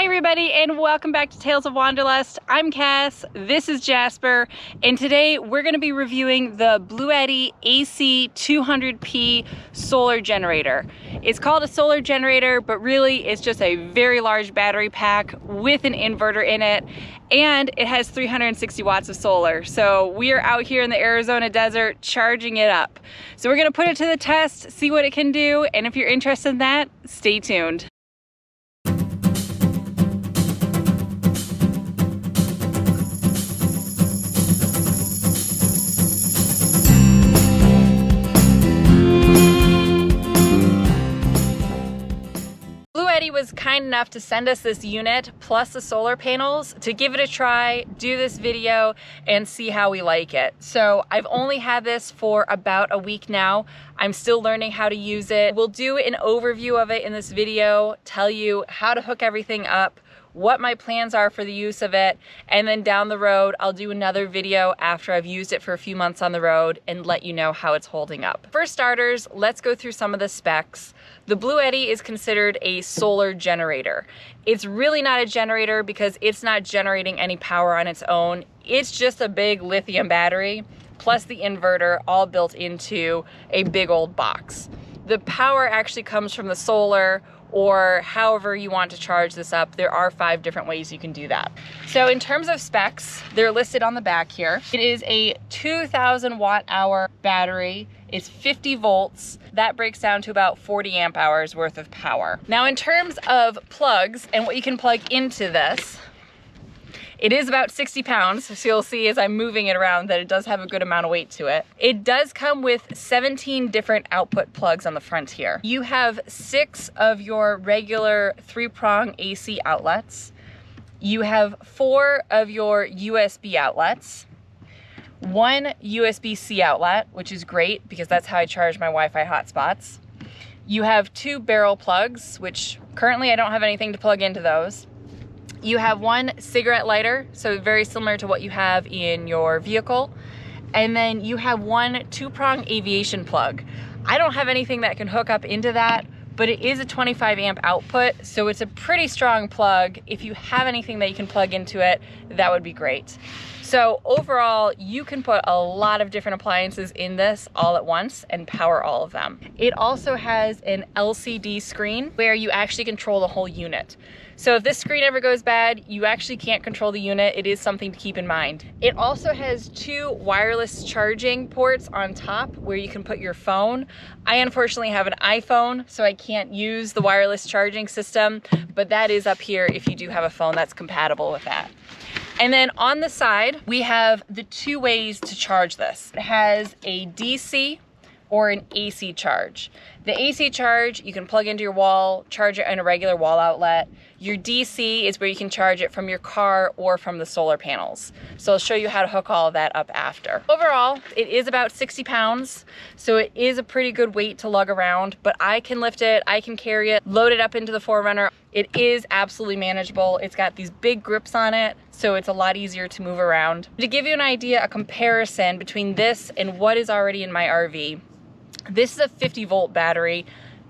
Hi everybody and welcome back to Tales of Wanderlust. I'm Cass, this is Jasper, and today we're going to be reviewing the Bluetti AC200P Solar Generator. It's called a solar generator, but really it's just a very large battery pack with an inverter in it, and it has 360 watts of solar. So we are out here in the Arizona desert charging it up. So we're going to put it to the test, see what it can do, and if you're interested in that, stay tuned. Bluetti was kind enough to send us this unit plus the solar panels to give it a try, do this video, and see how we like it. So I've only had this for about a week now. I'm still learning how to use it. We'll do an overview of it in this video, tell you how to hook everything up, what my plans are for the use of it, and then down the road I'll do another video after I've used it for a few months on the road and let you know how it's holding up. For starters, let's go through some of the specs. The Bluetti is considered a solar generator. It's really not a generator because it's not generating any power on its own. It's just a big lithium battery plus the inverter all built into a big old box. The power actually comes from the solar, or however you want to charge this up. There are 5 different ways you can do that. So in terms of specs, they're listed on the back here. It is a 2000 watt hour battery. It's 50 volts. That breaks down to about 40 amp hours worth of power. Now in terms of plugs and what you can plug into this, it is about 60 pounds, so you'll see as I'm moving it around that it does have a good amount of weight to it. It does come with 17 different output plugs on the front here. You have 6 of your regular 3-prong AC outlets. You have 4 of your USB outlets. 1 USB-C outlet, which is great because that's how I charge my Wi-Fi hotspots. You have 2 barrel plugs, which currently I don't have anything to plug into those. You have 1 cigarette lighter, so very similar to what you have in your vehicle. And then you have 1 2-prong aviation plug. I don't have anything that can hook up into that, but it is a 25 amp output, so it's a pretty strong plug. If you have anything that you can plug into it, that would be great. So overall, you can put a lot of different appliances in this all at once and power all of them. It also has an LCD screen where you actually control the whole unit. So if this screen ever goes bad, you actually can't control the unit. It is something to keep in mind. It also has 2 wireless charging ports on top where you can put your phone. I unfortunately have an iPhone, so I can't use the wireless charging system, but that is up here if you do have a phone that's compatible with that. And then on the side, we have the 2 ways to charge this. It has a DC or an AC charge. The AC charge, you can plug into your wall, charge it in a regular wall outlet. Your DC is where you can charge it from your car or from the solar panels. So I'll show you how to hook all of that up after. Overall, it is about 60 pounds, so it is a pretty good weight to lug around, but I can lift it, I can carry it, load it up into the 4Runner. It is absolutely manageable. It's got these big grips on it, so it's a lot easier to move around. To give you an idea, a comparison between this and what is already in my RV, this is a 50 volt battery.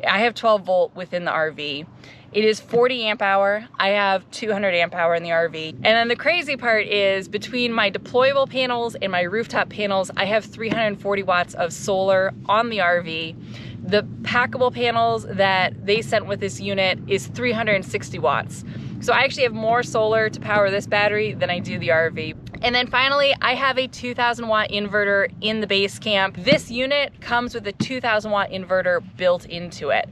I have 12 volt within the RV. It is 40 amp hour. I have 200 amp hour in the RV. And then the crazy part is between my deployable panels and my rooftop panels, I have 340 watts of solar on the RV. The packable panels that they sent with this unit is 360 watts. So I actually have more solar to power this battery than I do the RV. And then finally, I have a 2000 watt inverter in the Basecamp. This unit comes with a 2000 watt inverter built into it.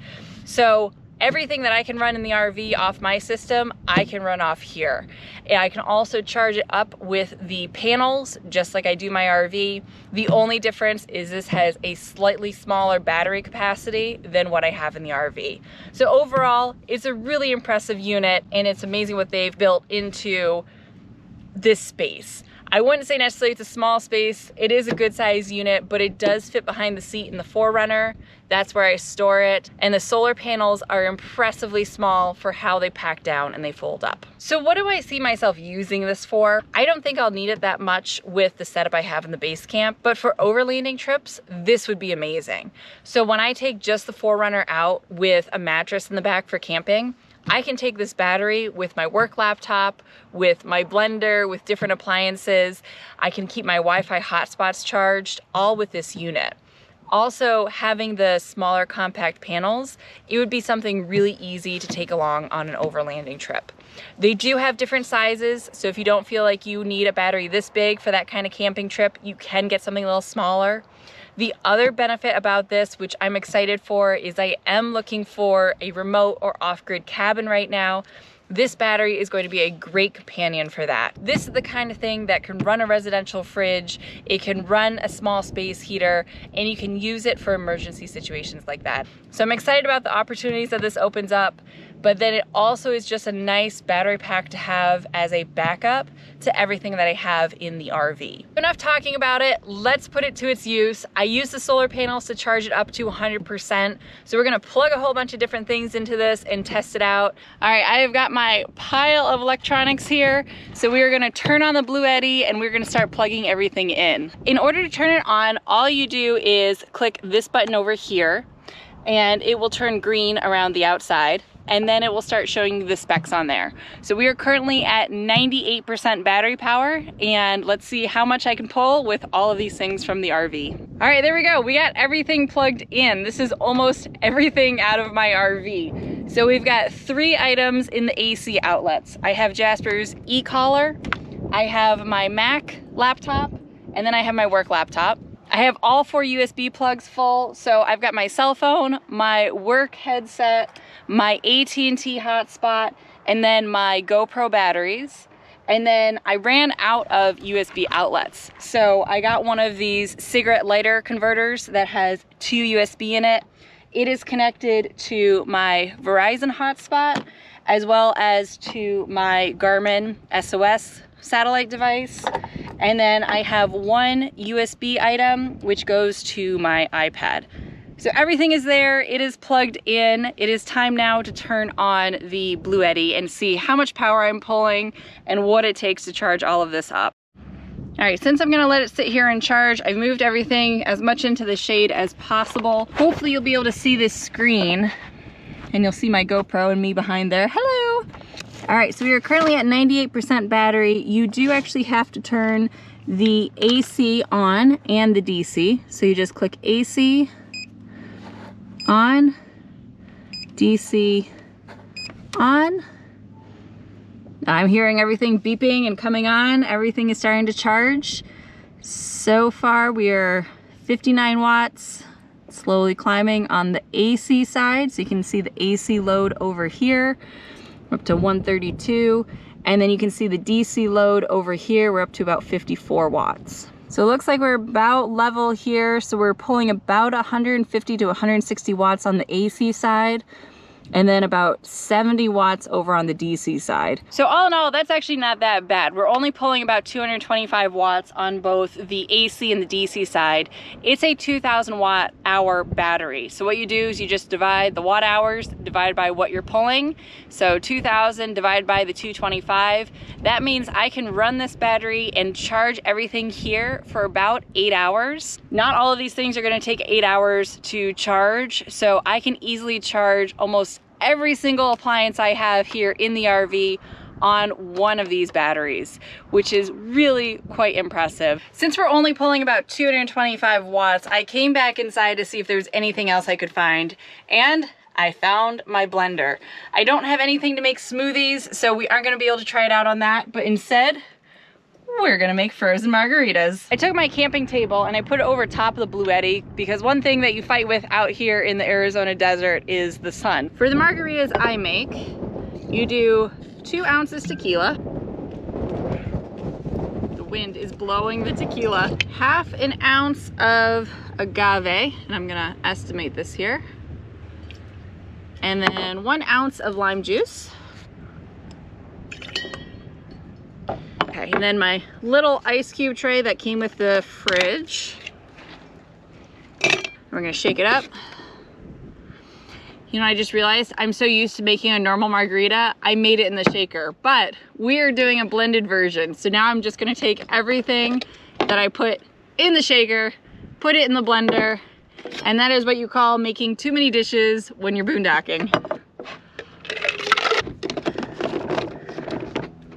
So everything that I can run in the RV off my system, I can run off here. And I can also charge it up with the panels, just like I do my RV. The only difference is this has a slightly smaller battery capacity than what I have in the RV. So overall, it's a really impressive unit, and it's amazing what they've built into this space. I wouldn't say necessarily it's a small space. It is a good size unit, but it does fit behind the seat in the 4Runner. That's where I store it. And the solar panels are impressively small for how they pack down and they fold up. So what do I see myself using this for? I don't think I'll need it that much with the setup I have in the Basecamp, but for overlanding trips, this would be amazing. So when I take just the 4Runner out with a mattress in the back for camping, I can take this battery with my work laptop, with my blender, with different appliances. I can keep my Wi-Fi hotspots charged, all with this unit. Also, having the smaller compact panels, it would be something really easy to take along on an overlanding trip. They do have different sizes, so if you don't feel like you need a battery this big for that kind of camping trip, you can get something a little smaller. The other benefit about this, which I'm excited for, is I am looking for a remote or off-grid cabin right now. This battery is going to be a great companion for that. This is the kind of thing that can run a residential fridge, it can run a small space heater, and you can use it for emergency situations like that. So I'm excited about the opportunities that this opens up, but then it also is just a nice battery pack to have as a backup to everything that I have in the RV. Enough talking about it, let's put it to its use. I use the solar panels to charge it up to 100%. So we're gonna plug a whole bunch of different things into this and test it out. All right, I have got my pile of electronics here. So we are gonna turn on the Bluetti and we're gonna start plugging everything in. In order to turn it on, all you do is click this button over here and it will turn green around the outside, and then it will start showing you the specs on there. So we are currently at 98% battery power, and let's see how much I can pull with all of these things from the RV. All right, there we go. We got everything plugged in. This is almost everything out of my RV. So we've got 3 items in the AC outlets. I have Jasper's e-collar, I have my Mac laptop, and then I have my work laptop. I have all 4 USB plugs full, so I've got my cell phone, my work headset, my AT&T hotspot, and then my GoPro batteries. And then I ran out of USB outlets. So I got one of these cigarette lighter converters that has 2 USB in it. It is connected to my Verizon hotspot, as well as to my Garmin SOS satellite device. And then I have 1 USB item, which goes to my iPad. So everything is there, it is plugged in. It is time now to turn on the Bluetti and see how much power I'm pulling and what it takes to charge all of this up. All right, since I'm gonna let it sit here and charge, I've moved everything as much into the shade as possible. Hopefully you'll be able to see this screen and you'll see my GoPro and me behind there. Hello. All right, so we are currently at 98% battery. You do actually have to turn the AC on and the DC. So you just click AC on, DC on. I'm hearing everything beeping and coming on. Everything is starting to charge. So far we are 59 watts, slowly climbing on the AC side. So you can see the AC load over here. We're up to 132, and then you can see the DC load over here. We're up to about 54 watts. So it looks like we're about level here. So we're pulling about 150 to 160 watts on the AC side, and then about 70 watts over on the DC side. So all in all, that's actually not that bad. We're only pulling about 225 watts on both the AC and the DC side. It's a 2000 watt hour battery. So what you do is you just divide the watt hours divided by what you're pulling. So 2000 divided by the 225. That means I can run this battery and charge everything here for about 8 hours. Not all of these things are gonna take 8 hours to charge. So I can easily charge almost every single appliance I have here in the RV on one of these batteries, which is really quite impressive. Since we're only pulling about 225 watts, I came back inside to see if there's anything else I could find, and I found my blender. I don't have anything to make smoothies, so we aren't gonna be able to try it out on that, but instead, we're gonna make frozen margaritas. I took my camping table and I put it over top of the Bluetti because one thing that you fight with out here in the Arizona desert is the sun. For the margaritas I make, you do 2 ounces tequila. The wind is blowing the tequila. 1/2 ounce of agave, and I'm gonna estimate this here. And then 1 ounce of lime juice. Okay, and then my little ice cube tray that came with the fridge. We're gonna shake it up. You know, I just realized I'm so used to making a normal margarita, I made it in the shaker, but we're doing a blended version. So now I'm just gonna take everything that I put in the shaker, put it in the blender, and that is what you call making too many dishes when you're boondocking.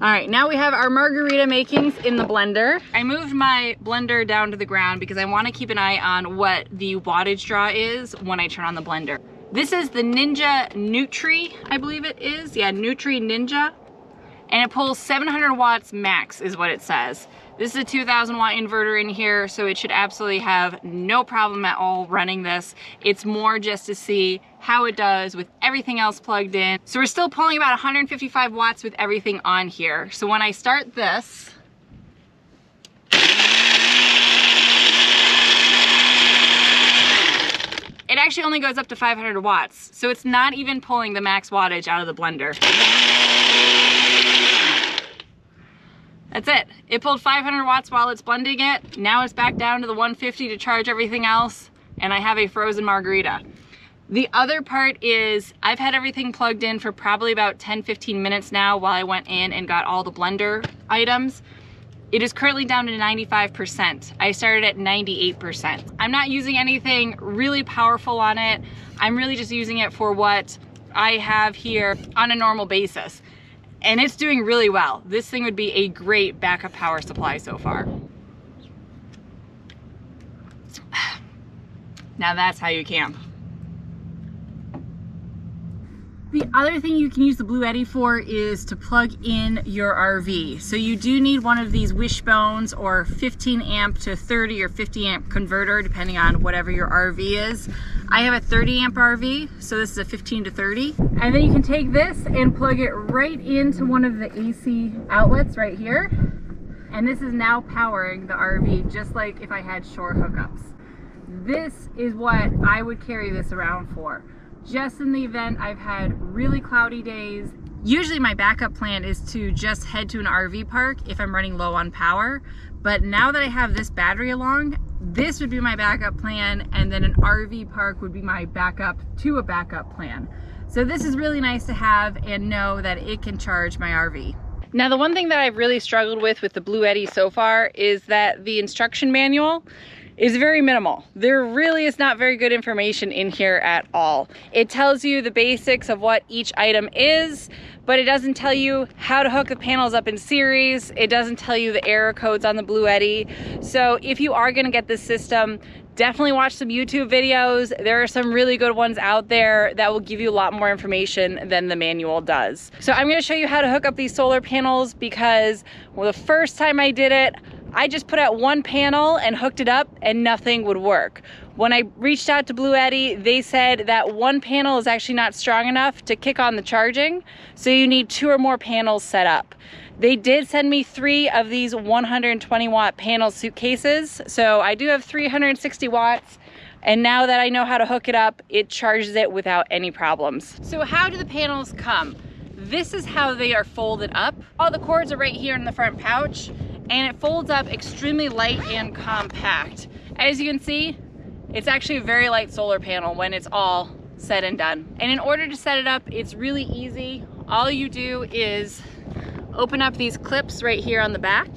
All right, now we have our margarita makings in the blender. I moved my blender down to the ground because I want to keep an eye on what the wattage draw is when I turn on the blender. This is the Ninja Nutri, I believe it is. Yeah, Nutri Ninja. And it pulls 700 watts max is what it says. This is a 2000 watt inverter in here, so it should absolutely have no problem at all running this. It's more just to see how it does with everything else plugged in. So we're still pulling about 155 watts with everything on here. So when I start this, it actually only goes up to 500 watts. So it's not even pulling the max wattage out of the blender. That's it. It pulled 500 watts while it's blending it. Now it's back down to the 150 to charge everything else, and I have a frozen margarita. The other part is I've had everything plugged in for probably about 10-15 minutes now while I went in and got all the blender items. It is currently down to 95%. I started at 98%. I'm not using anything really powerful on it. I'm really just using it for what I have here on a normal basis. And it's doing really well. This thing would be a great backup power supply so far. Now that's how you camp. The other thing you can use the Bluetti for is to plug in your RV. So you do need one of these wishbones or 15 amp to 30 or 50 amp converter, depending on whatever your RV is. I have a 30 amp RV, so this is a 15 to 30. And then you can take this and plug it right into one of the AC outlets right here. And this is now powering the RV, just like if I had shore hookups. This is what I would carry this around for. Just in the event I've had really cloudy days. Usually my backup plan is to just head to an RV park if I'm running low on power. But now that I have this battery along, this would be my backup plan, and then an RV park would be my backup to a backup plan. So this is really nice to have and know that it can charge my RV. Now the one thing that I've really struggled with the Bluetti so far is that the instruction manual is very minimal. There really is not very good information in here at all. It tells you the basics of what each item is, but it doesn't tell you how to hook the panels up in series. It doesn't tell you the error codes on the Bluetti. So if you are gonna get this system, definitely watch some YouTube videos. There are some really good ones out there that will give you a lot more information than the manual does. So I'm gonna show you how to hook up these solar panels because, well, the first time I did it, I just put out one panel and hooked it up and nothing would work. When I reached out to Bluetti, they said that one panel is actually not strong enough to kick on the charging, so you need 2 or more panels set up. They did send me 3 of these 120 watt panel suitcases, so I do have 360 watts, and now that I know how to hook it up, it charges it without any problems. So how do the panels come? This is how they are folded up. All the cords are right here in the front pouch, and it folds up extremely light and compact. As you can see, it's actually a very light solar panel when it's all said and done. And in order to set it up, it's really easy. All you do is open up these clips right here on the back.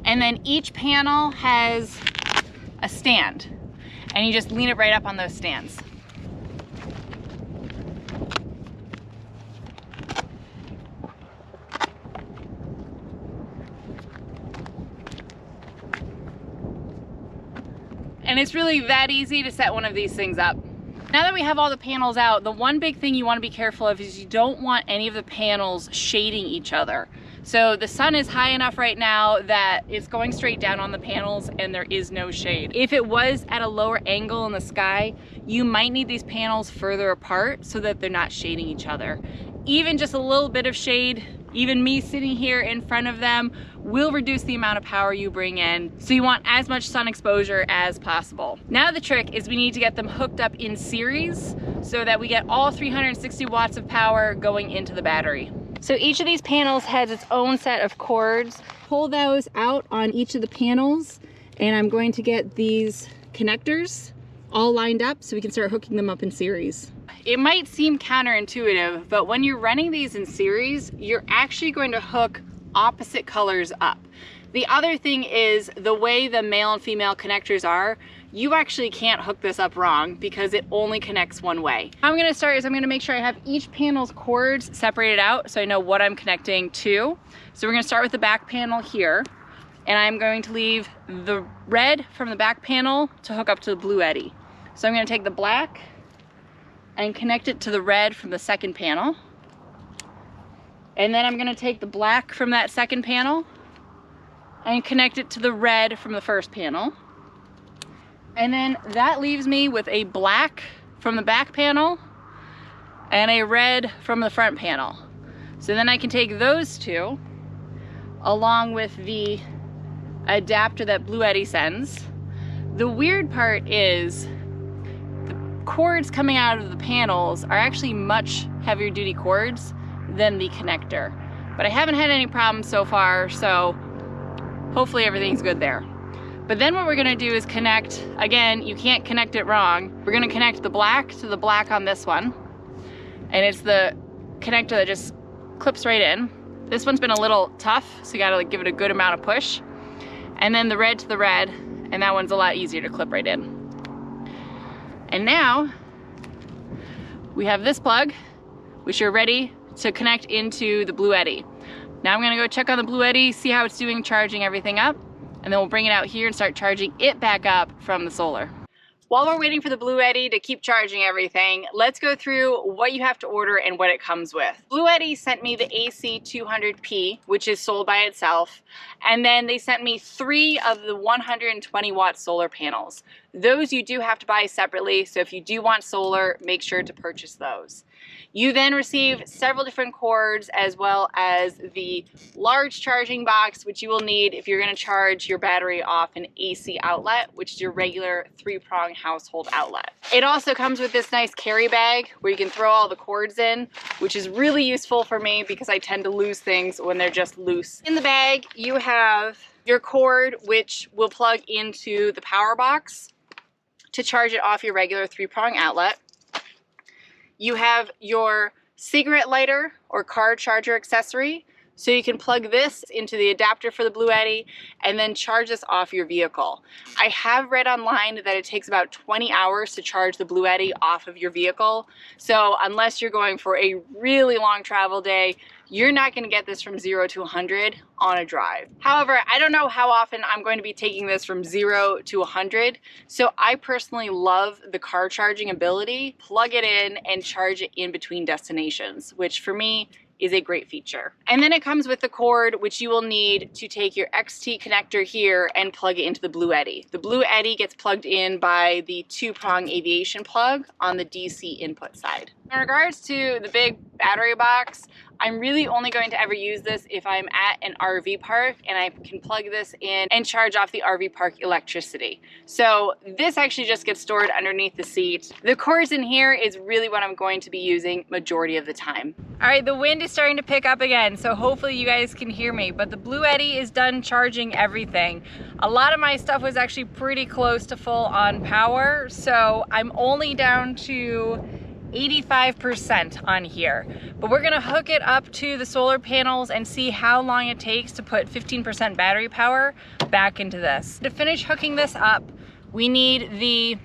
And then each panel has a stand, and you just lean it right up on those stands. And it's really that easy to set one of these things up. Now that we have all the panels out, the one big thing you want to be careful of is you don't want any of the panels shading each other. So the sun is high enough right now that it's going straight down on the panels and there is no shade. If it was at a lower angle in the sky, you might need these panels further apart so that they're not shading each other. Even just a little bit of shade, even me sitting here in front of them, will reduce the amount of power you bring in. So you want as much sun exposure as possible. Now the trick is we need to get them hooked up in series so that we get all 360 watts of power going into the battery. So each of these panels has its own set of cords. Pull those out on each of the panels, and I'm going to get these connectors all lined up so we can start hooking them up in series. It might seem counterintuitive, but when you're running these in series, you're actually going to hook opposite colors up. The other thing is the way the male and female connectors are, you actually can't hook this up wrong because it only connects one way. How I'm gonna start is I'm gonna make sure I have each panel's cords separated out so I know what I'm connecting to. So we're gonna start with the back panel here, and I'm going to leave the red from the back panel to hook up to the Bluetti. So I'm gonna take the black and connect it to the red from the second panel. And then I'm gonna take the black from that second panel and connect it to the red from the first panel. And then that leaves me with a black from the back panel and a red from the front panel. So then I can take those two along with the adapter that Bluetti sends. The weird part is the cords coming out of the panels are actually much heavier duty cords than the connector. But I haven't had any problems so far, so hopefully everything's good there. But then what we're gonna do is connect, again, you can't connect it wrong. We're gonna connect the black to the black on this one. And it's the connector that just clips right in. This one's been a little tough, so you gotta give it a good amount of push. And then the red to the red, and that one's a lot easier to clip right in. And now, we have this plug, which are ready to connect into the Bluetti. Now I'm gonna go check on the Bluetti, see how it's doing charging everything up, and then we'll bring it out here and start charging it back up from the solar. While we're waiting for the Bluetti to keep charging everything, let's go through what you have to order and what it comes with. Bluetti sent me the AC200P, which is sold by itself, and then they sent me 3 of the 120 watt solar panels. Those you do have to buy separately, so if you do want solar, make sure to purchase those. You then receive several different cords as well as the large charging box, which you will need if you're going to charge your battery off an AC outlet, which is your regular 3-prong household outlet. It also comes with this nice carry bag where you can throw all the cords in, which is really useful for me because I tend to lose things when they're just loose. In the bag, you have your cord, which will plug into the power box to charge it off your regular 3-prong outlet. You have your cigarette lighter or car charger accessory, so you can plug this into the adapter for the Bluetti and then charge this off your vehicle. I have read online that it takes about 20 hours to charge the Bluetti off of your vehicle, so unless you're going for a really long travel day, you're not going to get this from 0 to 100 on a drive. However, I don't know how often I'm going to be taking this from 0 to 100, so I personally love the car charging ability. Plug it in and charge it in between destinations, which for me is a great feature. And then it comes with the cord, which you will need to take your XT connector here and plug it into the Bluetti. The Bluetti gets plugged in by the 2-prong aviation plug on the DC input side. In regards to the big battery box, I'm really only going to ever use this if I'm at an RV park and I can plug this in and charge off the RV park electricity. So this actually just gets stored underneath the seat. The cords in here is really what I'm going to be using majority of the time. All right, the wind is starting to pick up again, so hopefully you guys can hear me, but the Bluetti is done charging everything. A lot of my stuff was actually pretty close to full on power, so I'm only down to 85% on here, but we're gonna hook it up to the solar panels and see how long it takes to put 15% battery power back into this. To finish hooking this up, we need the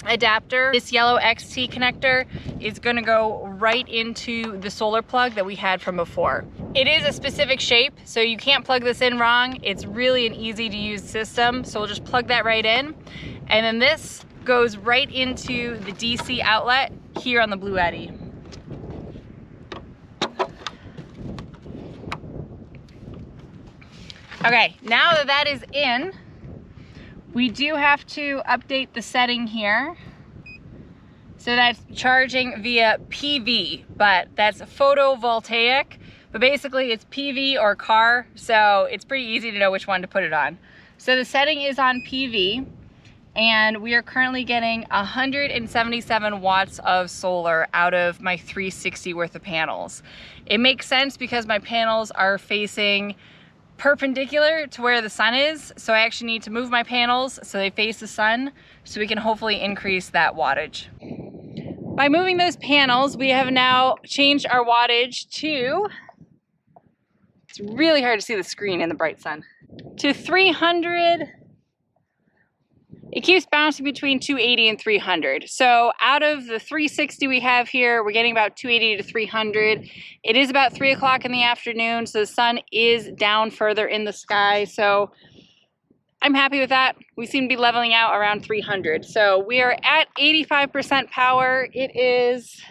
adapter. This yellow XT connector is gonna go right into the solar plug that we had from before. It is a specific shape, so you can't plug this in wrong. It's really an easy to use system, so we'll just plug that right in, and then this goes right into the DC outlet here on the Bluetti. Okay, now that that is in, we do have to update the setting here. So that's charging via PV, but that's photovoltaic. But basically it's PV or car, so it's pretty easy to know which one to put it on. So the setting is on PV, and we are currently getting 177 watts of solar out of my 360 worth of panels. It makes sense because my panels are facing perpendicular to where the sun is, so I actually need to move my panels so they face the sun so we can hopefully increase that wattage. By moving those panels, we have now changed our wattage to, it's really hard to see the screen in the bright sun, to 300 it keeps bouncing between 280 and 300. So out of the 360 we have here, we're getting about 280 to 300. It is about 3 o'clock in the afternoon, so the sun is down further in the sky. So I'm happy with that. We seem to be leveling out around 300. So we are at 85% power. It is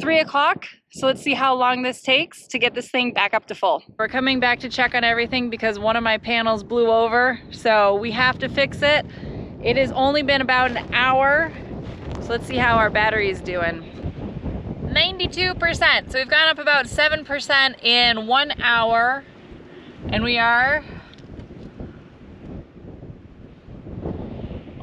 3 o'clock. So let's see how long this takes to get this thing back up to full. We're coming back to check on everything because one of my panels blew over. So we have to fix it. It has only been about an hour. So let's see how our battery is doing. 92%. So we've gone up about 7% in 1 hour. And we are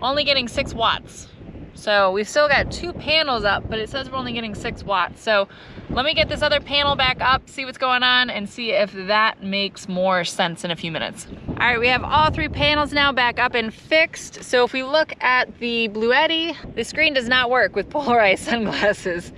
only getting 6 watts. So we've still got 2 panels up, but it says we're only getting 6 watts. So let me get this other panel back up, see what's going on, and see if that makes more sense in a few minutes. All right, we have all 3 panels now back up and fixed. So if we look at the Bluetti, the screen does not work with polarized sunglasses.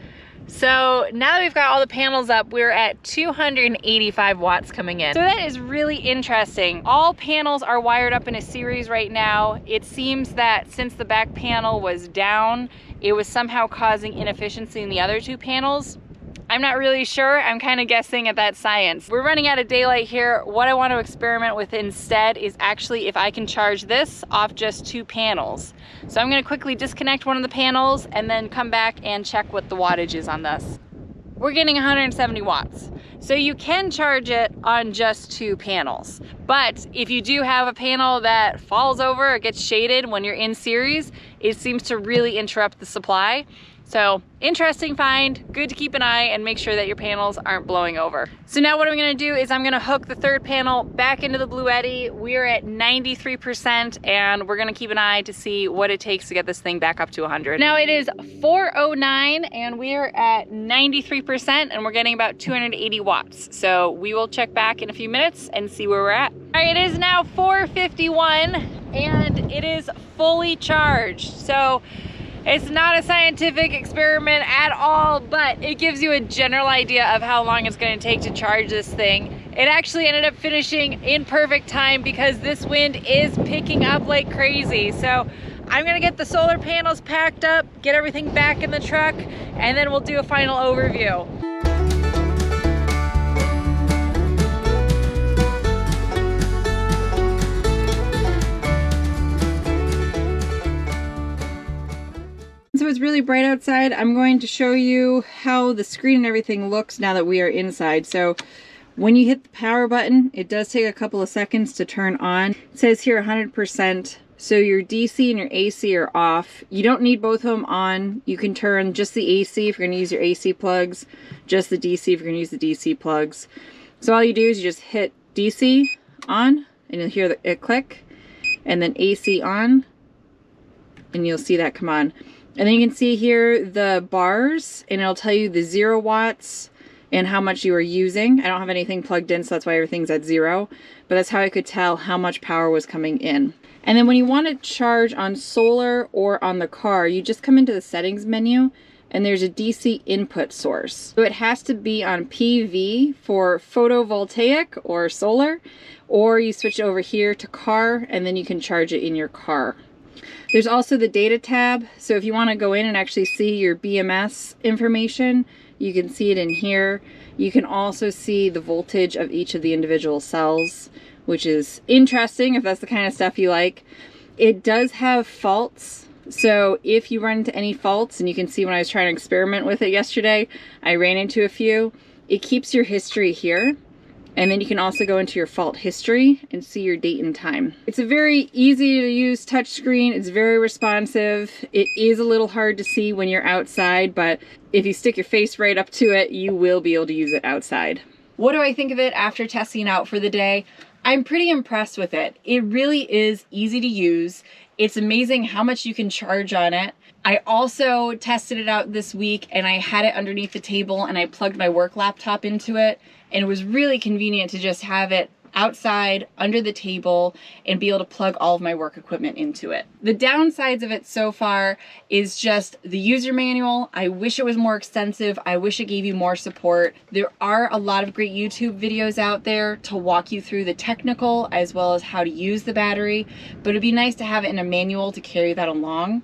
So now that we've got all the panels up, we're at 285 watts coming in. So that is really interesting. All panels are wired up in a series right now. It seems that since the back panel was down, it was somehow causing inefficiency in the other 2 panels. I'm not really sure. I'm kind of guessing at that science. We're running out of daylight here. What I want to experiment with instead is actually if I can charge this off just 2 panels. So I'm going to quickly disconnect one of the panels and then come back and check what the wattage is on this. We're getting 170 watts. So you can charge it on just 2 panels. But if you do have a panel that falls over or gets shaded when you're in series, it seems to really interrupt the supply. So interesting find, good to keep an eye and make sure that your panels aren't blowing over. So now what I'm gonna do is I'm gonna hook the 3rd panel back into the Bluetti. We're at 93% and we're gonna keep an eye to see what it takes to get this thing back up to 100. Now it is 4:09 and we're at 93% and we're getting about 280 watts. So we will check back in a few minutes and see where we're at. All right, it is now 4:51 and it is fully charged. So it's not a scientific experiment at all, but it gives you a general idea of how long it's going to take to charge this thing. It actually ended up finishing in perfect time because this wind is picking up like crazy. So I'm going to get the solar panels packed up, get everything back in the truck, and then we'll do a final overview. So it's really bright outside. I'm going to show you how the screen and everything looks now that we are inside. So when you hit the power button, it does take a couple of seconds to turn on. It says here 100%. So your DC and your AC are off. You don't need both of them on. You can turn just the AC if you're gonna use your AC plugs, just the DC if you're gonna use the DC plugs. So all you do is you just hit DC on and you'll hear it click, and then AC on, and you'll see that come on. And then you can see here the bars, and it'll tell you the 0 watts and how much you are using. I don't have anything plugged in, so that's why everything's at 0. But that's how I could tell how much power was coming in. And then when you want to charge on solar or on the car, you just come into the settings menu, and there's a DC input source. So it has to be on PV for photovoltaic or solar, or you switch over here to car, and then you can charge it in your car. There's also the data tab, so if you want to go in and actually see your BMS information, you can see it in here. You can also see the voltage of each of the individual cells, which is interesting if that's the kind of stuff you like. It does have faults, so if you run into any faults, and you can see when I was trying to experiment with it yesterday, I ran into a few, it keeps your history here. And then you can also go into your fault history and see your date and time. It's a very easy to use touchscreen. It's very responsive. It is a little hard to see when you're outside, but if you stick your face right up to it, you will be able to use it outside. What do I think of it after testing out for the day? I'm pretty impressed with it. It really is easy to use. It's amazing how much you can charge on it. I also tested it out this week and I had it underneath the table and I plugged my work laptop into it, and it was really convenient to just have it outside under the table and be able to plug all of my work equipment into it. The downsides of it so far is just the user manual. I wish it was more extensive. I wish it gave you more support. There are a lot of great YouTube videos out there to walk you through the technical as well as how to use the battery, but it'd be nice to have it in a manual to carry that along.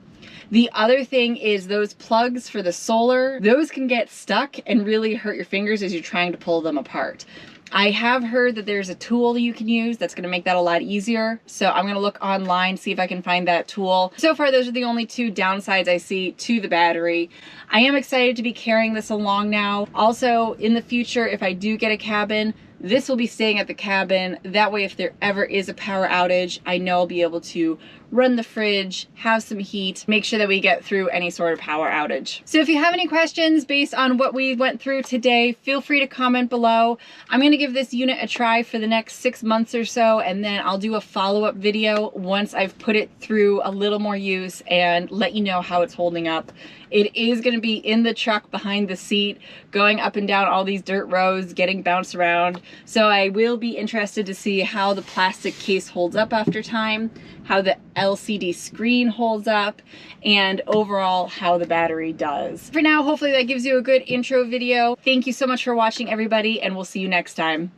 The other thing is those plugs for the solar, those can get stuck and really hurt your fingers as you're trying to pull them apart. I have heard that there's a tool that you can use that's going to make that a lot easier. So I'm going to look online, see if I can find that tool. So far, those are the only two downsides I see to the battery. I am excited to be carrying this along now. Also, in the future, if I do get a cabin, this will be staying at the cabin. That way, if there ever is a power outage, I know I'll be able to run the fridge, have some heat, make sure that we get through any sort of power outage. So if you have any questions based on what we went through today, feel free to comment below. I'm gonna give this unit a try for the next 6 months or so, and then I'll do a follow-up video once I've put it through a little more use and let you know how it's holding up. It is gonna be in the truck behind the seat, going up and down all these dirt roads, getting bounced around. So I will be interested to see how the plastic case holds up after time, how the LCD screen holds up, and overall how the battery does. For now, hopefully that gives you a good intro video. Thank you so much for watching, everybody, and we'll see you next time.